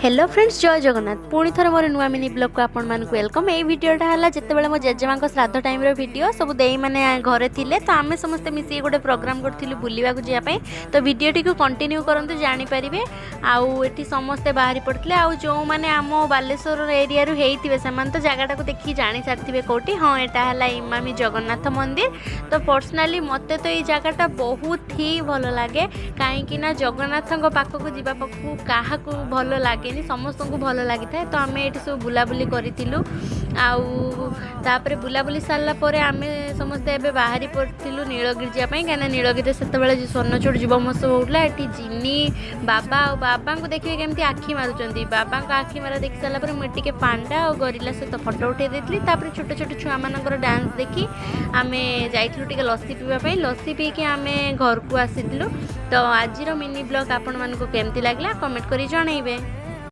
Hello friends जय जगन्नाथ पुणी थर मोर नुआ मिनी ब्लॉग को आपण मानक वेलकम। ये वीडियोटा है जिते मो जेजेमा श्राद्ध टाइम वीडियो सब देई मैंने घरे थिले तो आम समस्ते मिसी गोटे प्रोग्राम करूँ बुलवा जावाई तो वीडियोटी को कंटिन्यू करते जानीपारे आउे समस्ते बाहरी पड़ते आउ जो मैंने आम बालेश्वर एरिया होते से तो जगटा को देखिए जानी सारी कौटी हाँ यहाँ है इमामी जगन्नाथ मंदिर। तो पर्सनाली मत तो ये जगटा बहुत ही भल लगे कहीं जगन्नाथ पाखक जावा पाखु क्या भल लगे समस्त को भल लगी था। तो आम ये सब बुलाबुली करूँ आउे बुलाबुली सारापर आम समस्ते एवं बाहरी पड़ू नीलगिरी जावाई कहीं नीलगिरी से स्वर्णचूड़ युव महोत्सव होता ये जिनी बाबा और बाबा को देखिए केमती आखि मारुंच बाबा आखि मारा देखी सारापर मुझे पांडा और गरिला सहित फोटो उठे देती छोट छोट छुआ मानकर डांस देखी आम जाइलु लस्सी पीवाई लस्सी पीकि आम घर को आसी। तो आज मिनी ब्लॉग आपण मानक केमती लगला कमेंट करी जनइबे।